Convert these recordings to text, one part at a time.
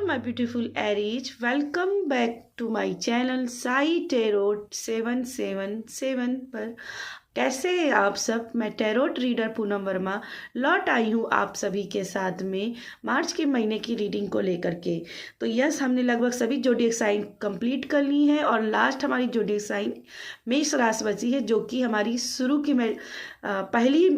all my beautiful Aries, welcome back to my channel Sai tarot 777 पर। कैसे हैं आप सब? मैं टेरोट रीडर पूनम वर्मा लौट आई हूँ आप सभी के साथ में मार्च के महीने की रीडिंग को लेकर के। तो यस, हमने लगभग सभी जोडिएक साइन कंप्लीट कर ली है और लास्ट हमारी जोडिएक साइन मेष राशि बची है, जो कि हमारी शुरू की पहली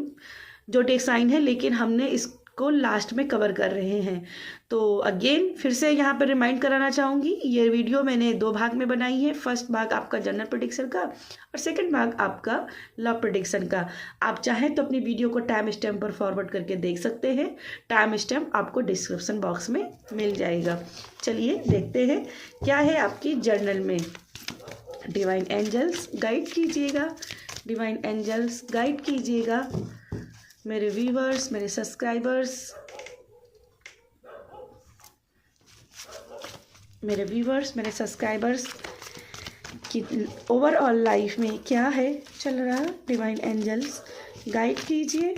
जोडिएक साइन है, लेकिन हमने इसको लास्ट में कवर कर रहे हैं। तो अगेन फिर से यहाँ पर रिमाइंड कराना चाहूँगी, ये वीडियो मैंने 2 भाग में बनाई है। फर्स्ट भाग आपका जनरल प्रेडिक्शन का और सेकंड भाग आपका लव प्रेडिक्शन का। आप चाहें तो अपनी वीडियो को टाइम स्टैम्प पर फॉरवर्ड करके देख सकते हैं। टाइम स्टैम्प आपको डिस्क्रिप्शन बॉक्स में मिल जाएगा। चलिए देखते हैं क्या है आपकी जर्नल में। डिवाइन एंजल्स गाइड कीजिएगा, डिवाइन एंजल्स गाइड कीजिएगा मेरे व्यूवर्स, मेरे सब्सक्राइबर्स, मेरे व्यूवर्स, मेरे सब्सक्राइबर्स की ओवरऑल लाइफ में क्या है चल रहा। डिवाइन एंजल्स गाइड कीजिए।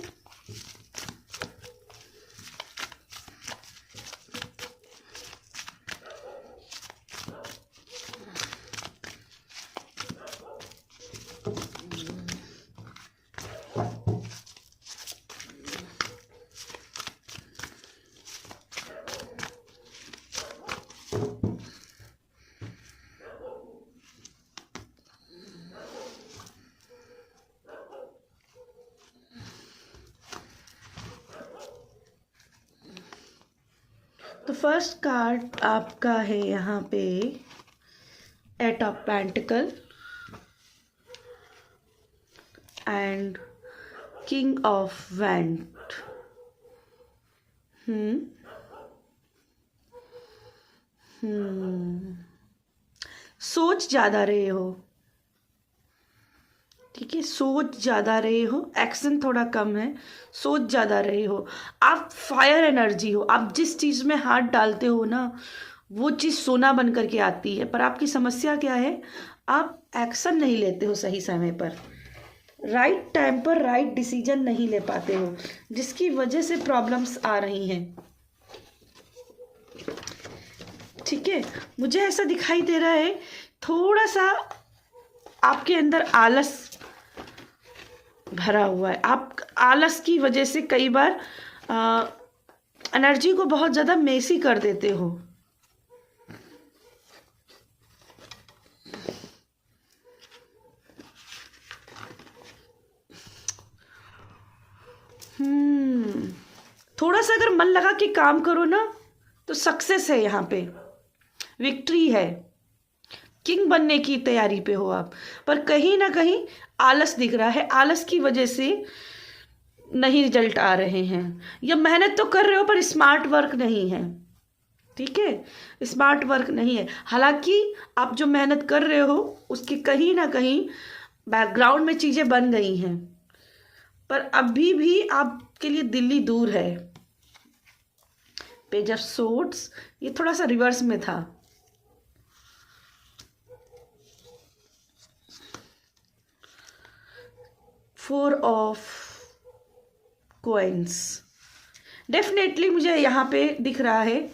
तो फर्स्ट कार्ड आपका है यहाँ पे eight of pentacle and king of wand. सोच ज़्यादा रहे हो, ठीक है, सोच ज़्यादा रहे हो, एक्शन थोड़ा कम है, सोच ज़्यादा रहे हो। आप फायर एनर्जी हो, आप जिस चीज़ में हाथ डालते हो ना वो चीज़ सोना बन करके आती है। पर आपकी समस्या क्या है, आप एक्शन नहीं लेते हो सही समय पर, राइट टाइम पर राइट डिसीजन नहीं ले पाते हो, जिसकी वजह से प्रॉब्लम्स आ रही हैं। ठीक है, मुझे ऐसा दिखाई दे रहा है थोड़ा सा आपके अंदर आलस भरा हुआ है। आप आलस की वजह से कई बार एनर्जी को बहुत ज़्यादा मेसी कर देते हो। थोड़ा सा अगर मन लगा कि काम करो ना तो सक्सेस है, यहाँ पे विक्ट्री है, किंग बनने की तैयारी पे हो आप। पर कहीं ना कहीं आलस दिख रहा है, आलस की वजह से नहीं रिजल्ट आ रहे हैं, या मेहनत तो कर रहे हो पर स्मार्ट वर्क नहीं है। ठीक है, स्मार्ट वर्क नहीं है। हालांकि आप जो मेहनत कर रहे हो उसकी कहीं ना कहीं बैकग्राउंड में चीज़ें बन गई हैं, पर अभी भी आपके लिए दिल्ली दूर है। पेज ऑफ सोर्ड्स ये थोड़ा सा रिवर्स में था। फोर ऑफ कॉइन्स डेफिनेटली मुझे यहाँ पे दिख रहा है।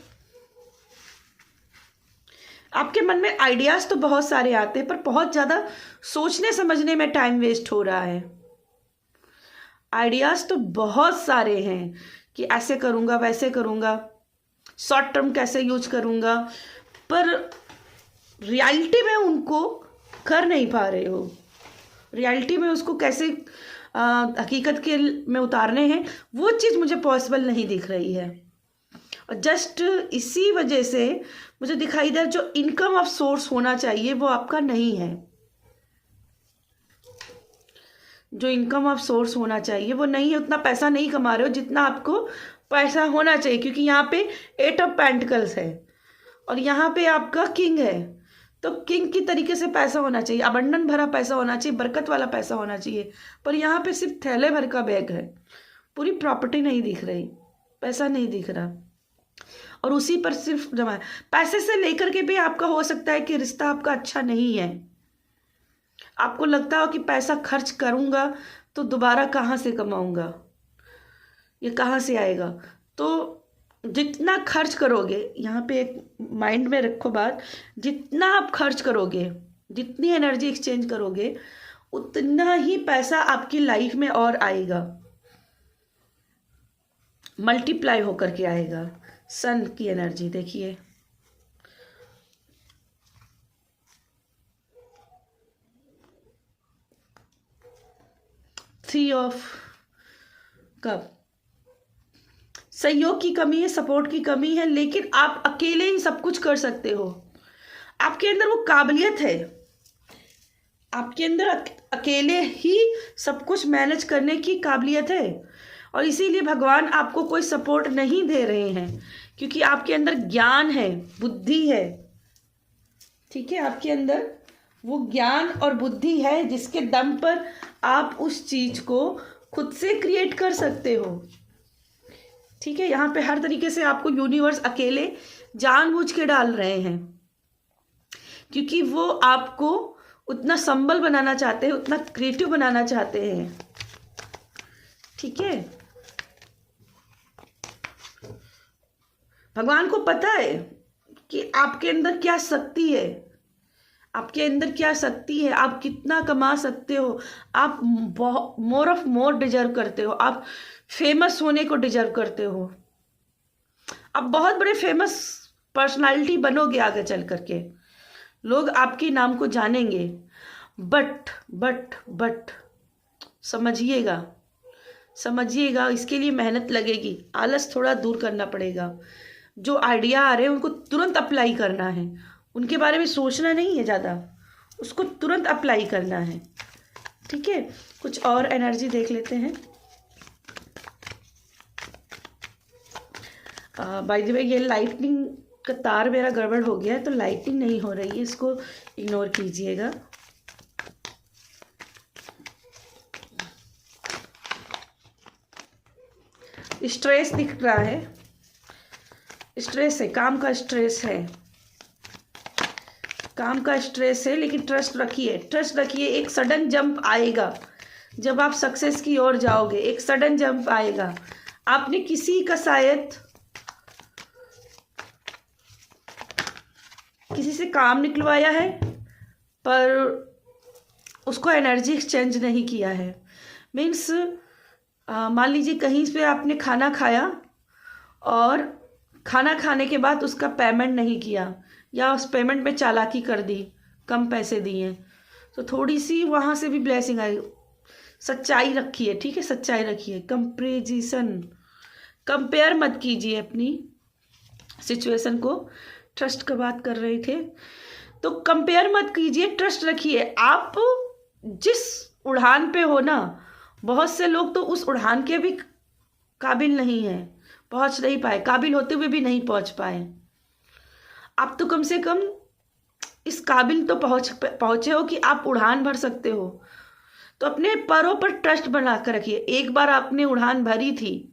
आपके मन में आइडियाज तो बहुत सारे आते हैं, पर बहुत ज़्यादा सोचने समझने में टाइम वेस्ट हो रहा है। आइडियाज तो बहुत सारे हैं कि ऐसे करूँगा, वैसे करूँगा, शॉर्ट टर्म कैसे यूज करूँगा, पर रियलिटी में उनको कर नहीं पा रहे हो। रियलिटी में उसको कैसे हकीकत के में उतारने हैं वो चीज़ मुझे पॉसिबल नहीं दिख रही है। और जस्ट इसी वजह से मुझे दिखाई दे जो इनकम ऑफ सोर्स होना चाहिए वो आपका नहीं है। जो इनकम ऑफ सोर्स होना चाहिए वो नहीं है, उतना पैसा नहीं कमा रहे हो जितना आपको पैसा होना चाहिए, क्योंकि यहाँ पे 8 ऑफ पेंटिकल्स है और यहाँ पे आपका किंग है। तो किंग की तरीके से पैसा होना चाहिए, अबंडन भरा पैसा होना चाहिए, बरकत वाला पैसा होना चाहिए, पर यहाँ पे सिर्फ थैले भर का बैग है, पूरी प्रॉपर्टी नहीं दिख रही, पैसा नहीं दिख रहा, और उसी पर सिर्फ जमा है। पैसे से लेकर के भी आपका हो सकता है कि रिश्ता आपका अच्छा नहीं है। आपको लगता हो कि पैसा खर्च करूँगा तो दोबारा कहाँ से कमाऊँगा, ये कहाँ से आएगा। तो जितना खर्च करोगे, यहाँ पे एक माइंड में रखो बात, जितना आप खर्च करोगे, जितनी एनर्जी एक्सचेंज करोगे, उतना ही पैसा आपकी लाइफ में और आएगा, मल्टीप्लाई होकर के आएगा। सन की एनर्जी देखिए, 3 ऑफ कप। सहयोग की कमी है, सपोर्ट की कमी है, लेकिन आप अकेले ही सब कुछ कर सकते हो। आपके अंदर वो काबिलियत है, आपके अंदर अकेले ही सब कुछ मैनेज करने की काबिलियत है, और इसीलिए भगवान आपको कोई सपोर्ट नहीं दे रहे हैं, क्योंकि आपके अंदर ज्ञान है, बुद्धि है। ठीक है, आपके अंदर वो ज्ञान और बुद्धि है जिसके दम पर आप उस चीज को खुद से क्रिएट कर सकते हो। ठीक है, यहाँ पे हर तरीके से आपको यूनिवर्स अकेले जानबूझ के डाल रहे हैं, क्योंकि वो आपको उतना संबल बनाना चाहते हैं, उतना क्रिएटिव बनाना चाहते हैं। ठीक है, भगवान को पता है कि आपके अंदर क्या शक्ति है, आपके अंदर क्या शक्ति है, आप कितना कमा सकते हो, आप मोर ऑफ मोर डिजर्व करते हो, आप फेमस होने को डिजर्व करते हो, आप बहुत बड़े फेमस पर्सनालिटी बनोगे, आगे चल करके लोग आपके नाम को जानेंगे। बट समझिएगा, इसके लिए मेहनत लगेगी, आलस थोड़ा दूर करना पड़ेगा। जो आइडिया आ रहे हैं उनको तुरंत अप्लाई करना है, उनके बारे में सोचना नहीं है ज़्यादा, उसको तुरंत अप्लाई करना है। ठीक है, कुछ और एनर्जी देख लेते हैं। बाय द वे, ये लाइटनिंग का तार मेरा गड़बड़ हो गया है, तो लाइटिंग नहीं हो रही है, इसको इग्नोर कीजिएगा। स्ट्रेस दिख रहा है, स्ट्रेस है, काम का स्ट्रेस है, काम का स्ट्रेस है, लेकिन ट्रस्ट रखिए, एक सडन जंप आएगा जब आप सक्सेस की ओर जाओगे, एक सडन जंप आएगा। आपने किसी का शायद किसी से काम निकलवाया है, पर उसको एनर्जी एक्सचेंज नहीं किया है। मीन्स मान लीजिए कहीं पे आपने खाना खाया और खाना खाने के बाद उसका पेमेंट नहीं किया, या उस पेमेंट में चालाकी कर दी, कम पैसे दिए, तो थोड़ी सी वहाँ से भी ब्लेसिंग आई। सच्चाई रखिए, ठीक है, सच्चाई रखिए। कंपेयर मत कीजिए अपनी सिचुएशन को। ट्रस्ट का बात कर रहे थे, तो कंपेयर मत कीजिए, ट्रस्ट रखिए। आप जिस उड़ान पे हो ना, बहुत से लोग तो उस उड़ान के भी काबिल नहीं है, पहुंच नहीं पाए, काबिल होते हुए भी नहीं पहुंच पाए। आप तो कम से कम इस काबिल तो पहुंचे हो कि आप उड़ान भर सकते हो। तो अपने पैरों पर ट्रस्ट बना कर रखिए। एक बार आपने उड़ान भरी थी,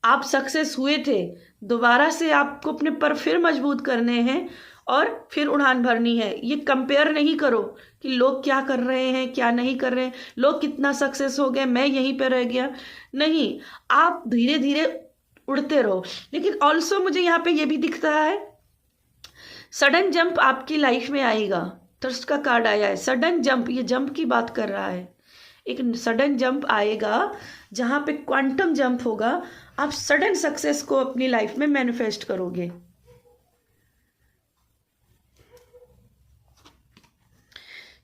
आप सक्सेस हुए थे, दोबारा से आपको अपने पर फिर मजबूत करने हैं और फिर उड़ान भरनी है। ये कंपेयर नहीं करो कि लोग क्या कर रहे हैं, क्या नहीं कर रहे हैं, लोग कितना सक्सेस हो गए, मैं यहीं पर रह गया। नहीं, आप धीरे धीरे उड़ते रहो। लेकिन ऑल्सो मुझे यहाँ पे ये भी दिख रहा है, सडन जंप आपकी लाइफ में आएगा। ट्रस्ट का कार्ड आया है, सडन जंप, ये जंप की बात कर रहा है। एक सडन जंप आएगा जहाँ पे क्वांटम जंप होगा, आप सडन सक्सेस को अपनी लाइफ में मैनिफेस्ट करोगे।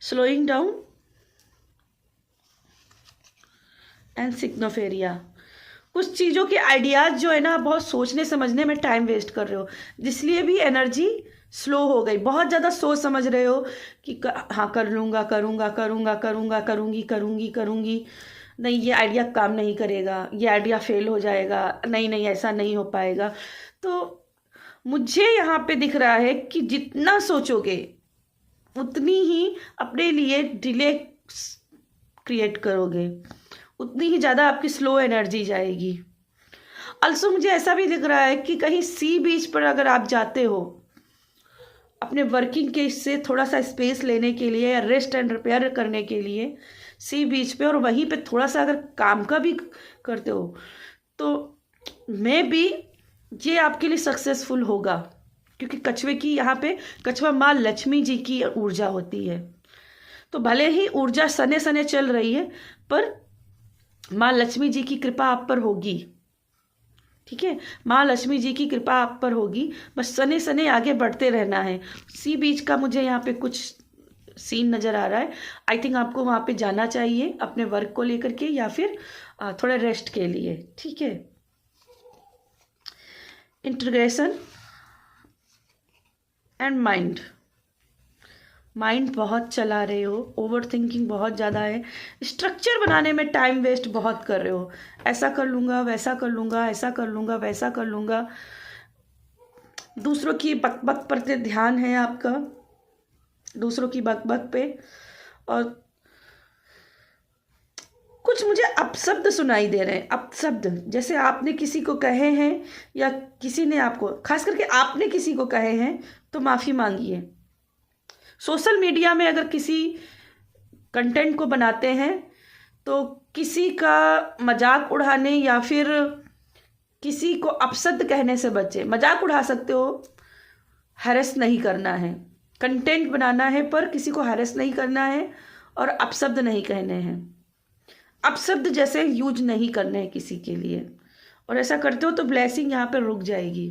स्लोइंग डाउन एंड सिग्नोफेरिया। कुछ चीज़ों के आइडियाज़ जो है ना, बहुत सोचने समझने में टाइम वेस्ट कर रहे हो, जिसलिए भी एनर्जी स्लो हो गई। बहुत ज़्यादा सोच समझ रहे हो कि हाँ कर लूँगा, करूँगी, नहीं ये आइडिया काम नहीं करेगा, ये आइडिया फेल हो जाएगा, नहीं ऐसा नहीं हो पाएगा। तो मुझे यहाँ पे दिख रहा है कि जितना सोचोगे उतनी ही अपने लिए डिले क्रिएट करोगे, उतनी ही ज़्यादा आपकी स्लो एनर्जी जाएगी। अल्सो मुझे ऐसा भी दिख रहा है कि कहीं सी बीच पर अगर आप जाते हो अपने वर्किंग के इससे थोड़ा सा स्पेस लेने के लिए या रेस्ट एंड रिपेयर करने के लिए सी बीच पे, और वहीं पे थोड़ा सा अगर काम का भी करते हो, तो मैं भी ये आपके लिए सक्सेसफुल होगा, क्योंकि कछुए की यहाँ पे कछुआ माँ लक्ष्मी जी की ऊर्जा होती है। तो भले ही ऊर्जा सने सने चल रही है, पर माँ लक्ष्मी जी की कृपा आप पर होगी। ठीक है, माँ लक्ष्मी जी की कृपा आप पर होगी, बस सने सने आगे बढ़ते रहना है। सी बीच का मुझे यहाँ पे कुछ सीन नज़र आ रहा है। आई थिंक आपको वहाँ पे जाना चाहिए अपने वर्क को लेकर के, या फिर थोड़ा रेस्ट के लिए। ठीक है, इंटीग्रेशन एंड माइंड बहुत चला रहे हो, ओवर थिंकिंग बहुत ज़्यादा है, स्ट्रक्चर बनाने में टाइम वेस्ट बहुत कर रहे हो। ऐसा कर लूँगा, वैसा कर लूँगा, ऐसा कर लूँगा, वैसा कर लूँगा। दूसरों की बक पर ध्यान है आपका, दूसरों की बक पे। और कुछ मुझे अपशब्द सुनाई दे रहे हैं, अपशब्द, जैसे आपने किसी को कहे हैं या किसी ने आपको, खास करके आपने किसी को कहे हैं तो माफ़ी मांगिए। सोशल मीडिया में अगर किसी कंटेंट को बनाते हैं तो किसी का मजाक उड़ाने या फिर किसी को अपशब्द कहने से बचे। मजाक उड़ा सकते हो, हैरेस नहीं करना है। कंटेंट बनाना है पर किसी को हैरेस नहीं करना है, और अपशब्द नहीं कहने हैं। अपशब्द जैसे यूज नहीं करने हैं किसी के लिए, और ऐसा करते हो तो ब्लेसिंग यहाँ पर रुक जाएगी।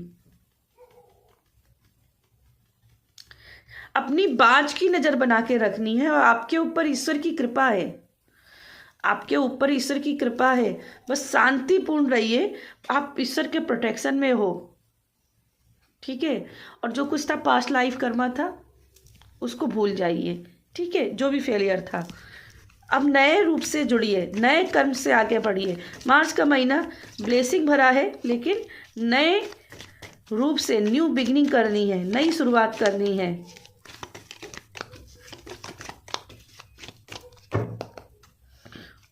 अपनी बाज की नज़र बना के रखनी है, और आपके ऊपर ईश्वर की कृपा है, आपके ऊपर ईश्वर की कृपा है। बस शांतिपूर्ण रहिए, आप ईश्वर के प्रोटेक्शन में हो। ठीक है, और जो कुछ था पास्ट लाइफ कर्मा था उसको भूल जाइए। ठीक है, जो भी फेलियर था, अब नए रूप से जुड़िए, नए कर्म से आगे बढ़िए। मार्च का महीना ब्लेसिंग भरा है, लेकिन नए रूप से न्यू बिगिनिंग करनी है, नई शुरुआत करनी है।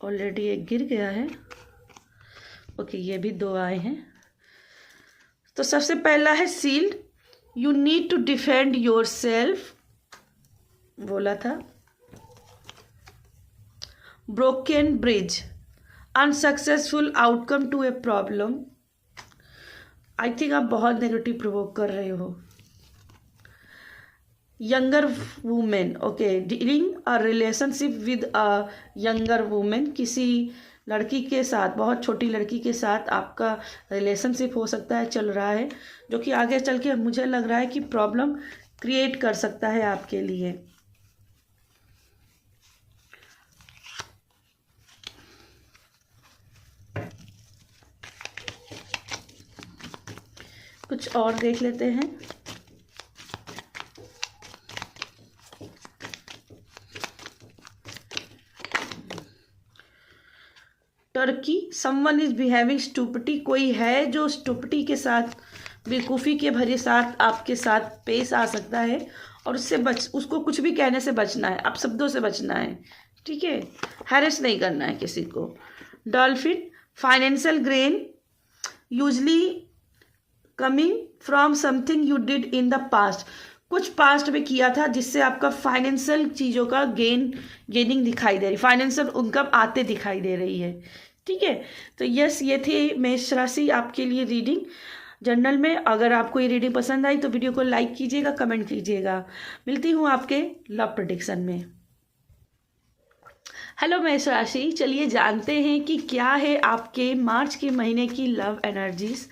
ऑलरेडी एक गिर गया है। ओके, ये भी 2 आए हैं। तो सबसे पहला है shield, you need to defend yourself, बोला था। Broken bridge, unsuccessful outcome to a problem. I think आप बहुत नेगेटिव प्रोवोक कर रहे हो। Younger women, okay, dealing a relationship with a younger women, किसी लड़की के साथ, बहुत छोटी लड़की के साथ आपका रिलेशनशिप हो सकता है, चल रहा है, जो कि आगे चल के मुझे लग रहा है कि प्रॉब्लम क्रिएट कर सकता है आपके लिए। कुछ और देख लेते हैं। टर्की, समवन इज बिहेविंग स्टूपिटी, कोई है जो स्टूपिटी के साथ, बेवकूफ़ी के भरे साथ आपके साथ पेश आ सकता है, और उसको कुछ भी कहने से बचना है, अपशब्दों से बचना है। ठीक है, हैरेस नहीं करना है किसी को। Dolphin, financial gain usually coming from something you did in the past, कुछ पास्ट में किया था जिससे आपका फाइनेंशियल चीज़ों का गेनिंग दिखाई दे रही, फाइनेंशियल इनकम आते दिखाई दे रही है। ठीक है, तो यस, ये थी मेष राशि आपके लिए रीडिंग जनरल में। अगर आपको ये रीडिंग पसंद आई तो वीडियो को लाइक कीजिएगा, कमेंट कीजिएगा। मिलती हूँ आपके लव प्रेडिक्शन में। हेलो मेष राशि, चलिए जानते हैं कि क्या है आपके मार्च के महीने की लव एनर्जीज।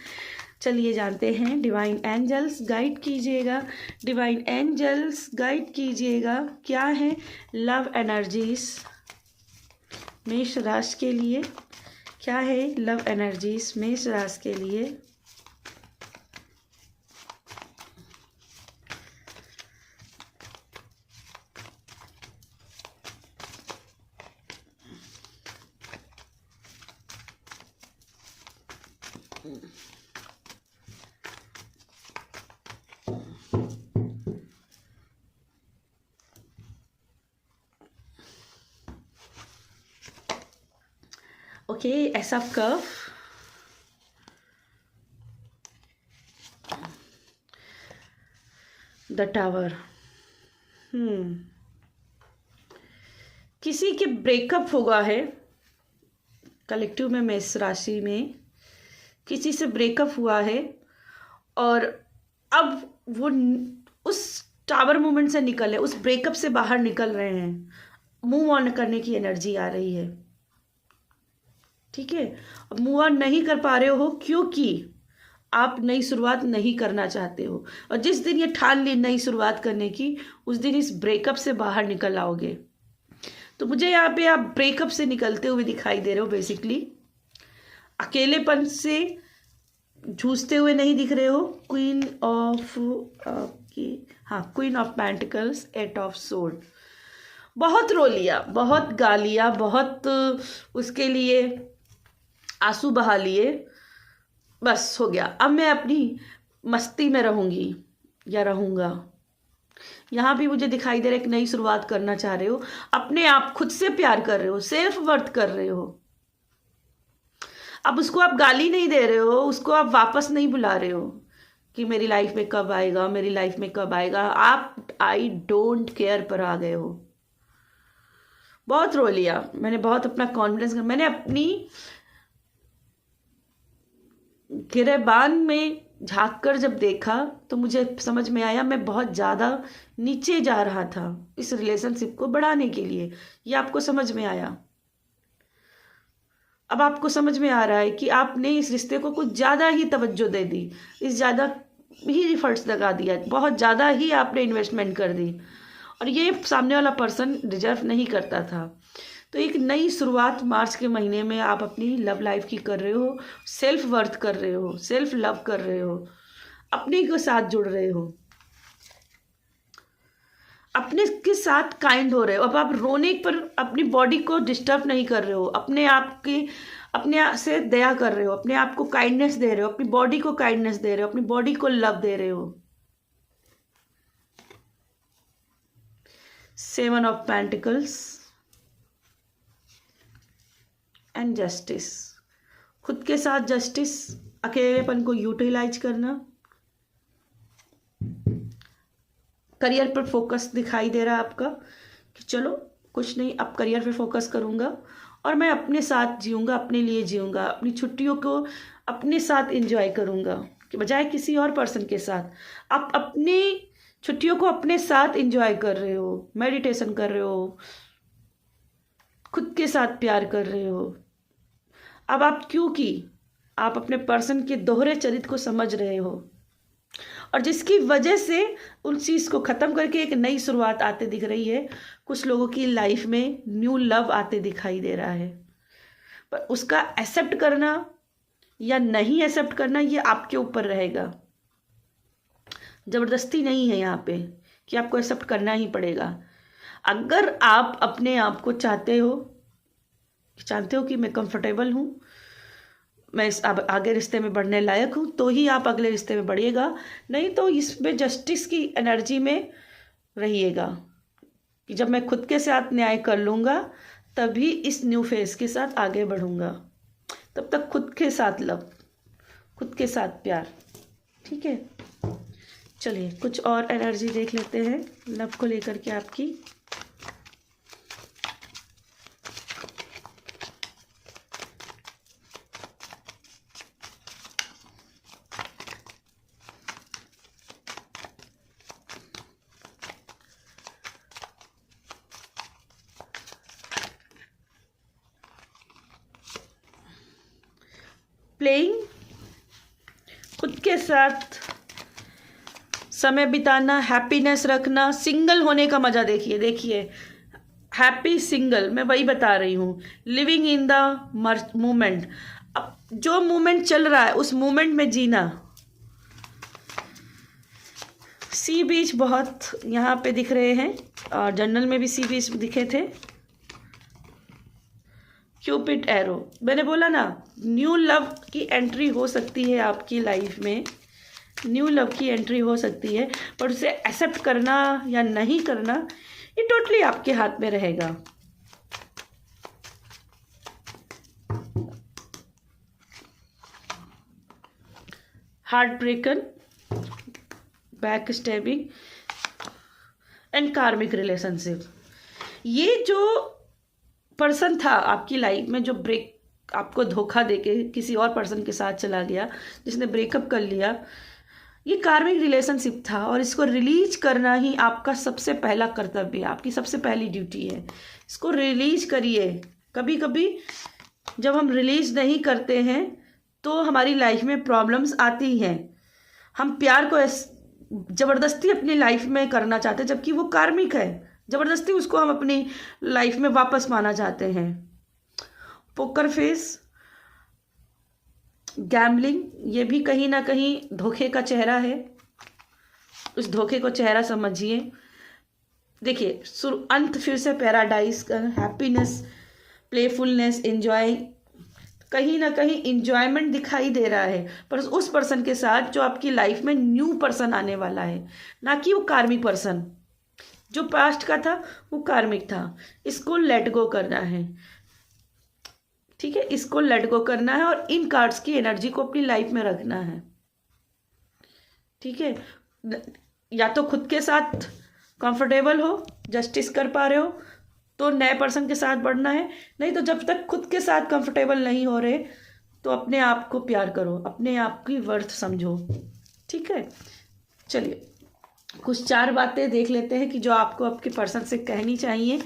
चलिए जानते हैं। डिवाइन एंजल्स गाइड कीजिएगा, डिवाइन एंजल्स गाइड कीजिएगा, क्या है लव एनर्जीज मेष राशि के लिए, क्या है लव एनर्जीज मेष राशि के लिए। ओके, ऐसा कर्व, द टावर। किसी के ब्रेकअप हुआ है कलेक्टिव में, मेष राशि में किसी से ब्रेकअप हुआ है, और अब वो उस टावर मूवमेंट से निकले, उस ब्रेकअप से बाहर निकल रहे हैं, मूव ऑन करने की एनर्जी आ रही है। ठीक है, अब मूव ऑन नहीं कर पा रहे हो क्योंकि आप नई शुरुआत नहीं करना चाहते हो, और जिस दिन ये ठान ली नई शुरुआत करने की, उस दिन इस ब्रेकअप से बाहर निकल आओगे। तो मुझे यहाँ पे आप ब्रेकअप से निकलते हुए दिखाई दे रहे हो। बेसिकली अकेलेपन से जूझते हुए नहीं दिख रहे हो। Queen of queen of pentacles, 8 of sword. बहुत रो लिया, बहुत गा लिया, बहुत उसके लिए आंसू बहा लिए, बस हो गया, अब मैं अपनी मस्ती में रहूंगी या रहूंगा। यहाँ भी मुझे दिखाई दे रहा है एक नई शुरुआत करना चाह रहे हो, अपने आप खुद से प्यार कर रहे हो, सेल्फ वर्थ कर रहे हो। अब उसको आप गाली नहीं दे रहे हो, उसको आप वापस नहीं बुला रहे हो कि मेरी लाइफ में कब आएगा, मेरी लाइफ में कब आएगा। आप आई डोंट केयर पर आ गए हो। बहुत रो लिया मैंने, बहुत अपना कॉन्फिडेंस, मैंने अपनी गिरेबान में झांक कर जब देखा तो मुझे समझ में आया मैं बहुत ज़्यादा नीचे जा रहा था इस रिलेशनशिप को बढ़ाने के लिए। ये आपको समझ में आया। अब आपको समझ में आ रहा है कि आपने इस रिश्ते को कुछ ज़्यादा ही तवज्जो दे दी, इस ज़्यादा ही एफर्ट्स लगा दिया, बहुत ज़्यादा ही आपने इन्वेस्टमेंट कर दी, और ये सामने वाला पर्सन डिजर्व नहीं करता था। तो एक नई शुरुआत मार्च के महीने में आप अपनी लव लाइफ की कर रहे हो, सेल्फ वर्थ कर रहे हो, सेल्फ लव कर रहे हो, अपने के साथ जुड़ रहे हो, अपने के साथ काइंड हो रहे हो। अब आप रोने पर अपनी बॉडी को डिस्टर्ब नहीं कर रहे हो, अपने आप से दया कर रहे हो, अपने आप को काइंडनेस दे रहे हो, अपनी बॉडी को काइंडनेस दे रहे हो, अपनी बॉडी को लव दे रहे हो। 7 ऑफ पेंटिकल्स एंड जस्टिस। खुद के साथ जस्टिस, अकेलेपन को यूटिलाइज करना। करियर पर फोकस दिखाई दे रहा है आपका कि चलो कुछ नहीं, अब करियर पे फोकस करूँगा और मैं अपने साथ जीऊँगा, अपने लिए जीऊँगा, अपनी छुट्टियों को अपने साथ एंजॉय करूँगा कि बजाय किसी और पर्सन के साथ। आप अपनी छुट्टियों को अपने साथ एंजॉय कर रहे हो, मेडिटेशन कर रहे हो, खुद के साथ प्यार कर रहे हो। अब आप क्योंकि आप अपने पर्सन के दोहरे चरित्र को समझ रहे हो, और जिसकी वजह से उस चीज़ को ख़त्म करके एक नई शुरुआत आते दिख रही है। कुछ लोगों की लाइफ में न्यू लव आते दिखाई दे रहा है, पर उसका एक्सेप्ट करना या नहीं एक्सेप्ट करना ये आपके ऊपर रहेगा। ज़बरदस्ती नहीं है यहाँ पे कि आपको एक्सेप्ट करना ही पड़ेगा। अगर आप अपने आप को चाहते हो कि मैं कंफर्टेबल हूँ, मैं इस अब आगे रिश्ते में बढ़ने लायक हूँ, तो ही आप अगले रिश्ते में बढ़िएगा, नहीं तो इसमें जस्टिस की एनर्जी में रहिएगा कि जब मैं खुद के साथ न्याय कर लूँगा तभी इस न्यू फेज के साथ आगे बढ़ूँगा। तब तक खुद के साथ लव, खुद के साथ प्यार। ठीक है, चलिए कुछ और एनर्जी देख लेते हैं लव को लेकर के आपकी। प्लेइंग, खुद के साथ समय बिताना, हैप्पीनेस रखना, सिंगल होने का मज़ा। देखिए हैप्पी सिंगल, मैं वही बता रही हूँ। लिविंग इन द मोमेंट, अब जो मोमेंट चल रहा है उस मोमेंट में जीना। सी बीच बहुत यहाँ पे दिख रहे हैं, और जर्नल में भी सी बीच दिखे थे। क्यूपिड एरो, मैंने बोला ना न्यू लव की एंट्री हो सकती है आपकी लाइफ में, न्यू लव की एंट्री हो सकती है, पर उसे एक्सेप्ट करना या नहीं करना ये टोटली आपके हाथ में रहेगा। हार्ट ब्रेकन, बैक स्टैबिंग एंड कार्मिक रिलेशनशिप। ये जो पर्सन था आपकी लाइफ में जो आपको धोखा देके किसी और पर्सन के साथ चला गया, जिसने ब्रेकअप कर लिया, ये कार्मिक रिलेशनशिप था और इसको रिलीज करना ही आपका सबसे पहला कर्तव्य है, आपकी सबसे पहली ड्यूटी है। इसको रिलीज करिए। कभी कभी जब हम रिलीज नहीं करते हैं तो हमारी लाइफ में प्रॉब्लम्स आती हैं। हम प्यार को ज़बरदस्ती अपनी लाइफ में करना चाहते हैं, जबकि वो कार्मिक है। ज़बरदस्ती उसको हम अपनी लाइफ में वापस पाना चाहते हैं। पोकर फेस, गैम्बलिंग, ये भी कहीं ना कहीं धोखे का चेहरा है। उस धोखे को चेहरा समझिए। देखिए अंत फिर से पैराडाइज का हैप्पीनेस, प्लेफुलनेस, एंजॉय, कहीं ना कहीं इंजॉयमेंट दिखाई दे रहा है, पर उस पर्सन के साथ जो आपकी लाइफ में न्यू पर्सन आने वाला है, ना कि वो कार्मिक पर्सन। जो पास्ट का था वो कार्मिक था। इसको लेट गो करना है, ठीक है, इसको लेट गो करना है और इन कार्ड्स की एनर्जी को अपनी लाइफ में रखना है, ठीक है। या तो खुद के साथ कंफर्टेबल हो, जस्टिस कर पा रहे हो तो नए पर्सन के साथ बढ़ना है, नहीं तो जब तक खुद के साथ कंफर्टेबल नहीं हो रहे तो अपने आप को प्यार करो, अपने आप की वर्थ समझो, ठीक है। चलिए कुछ 4 बातें देख लेते हैं कि जो आपको आपके पर्सन से कहनी चाहिए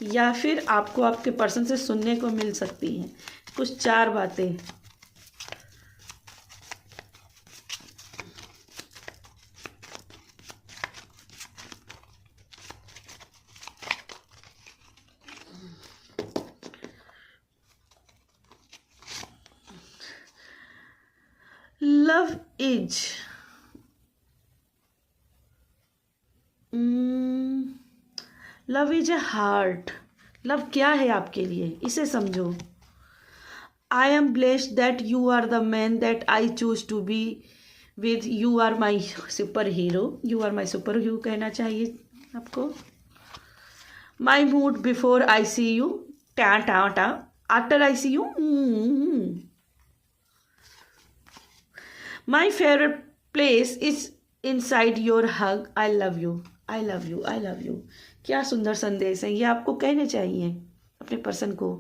या फिर आपको आपके पर्सन से सुनने को मिल सकती हैं। कुछ 4 बातें। Love is love is a heart. Love क्या है आपके लिए, इसे समझो। I am blessed that you are the man that I choose to be with. You are my super hero. You are my super hero कहना चाहिए आपको। My mood before I see you, ta ta ta, after I see you. My favourite place is inside your hug. I love you, I love you, I love you. क्या सुंदर संदेश है, ये आपको कहने चाहिए अपने पर्सन को,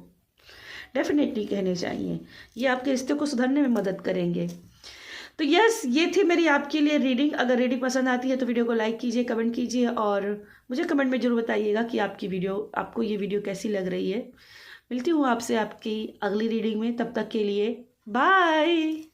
डेफिनेटली कहने चाहिए। ये आपके रिश्ते को सुधारने में मदद करेंगे। तो यस, ये थी मेरी आपके लिए रीडिंग। अगर रीडिंग पसंद आती है तो वीडियो को लाइक कीजिए, कमेंट कीजिए और मुझे कमेंट में ज़रूर बताइएगा कि आपको ये वीडियो कैसी लग रही है। मिलती हूँ आपसे आपकी अगली रीडिंग में, तब तक के लिए बाय।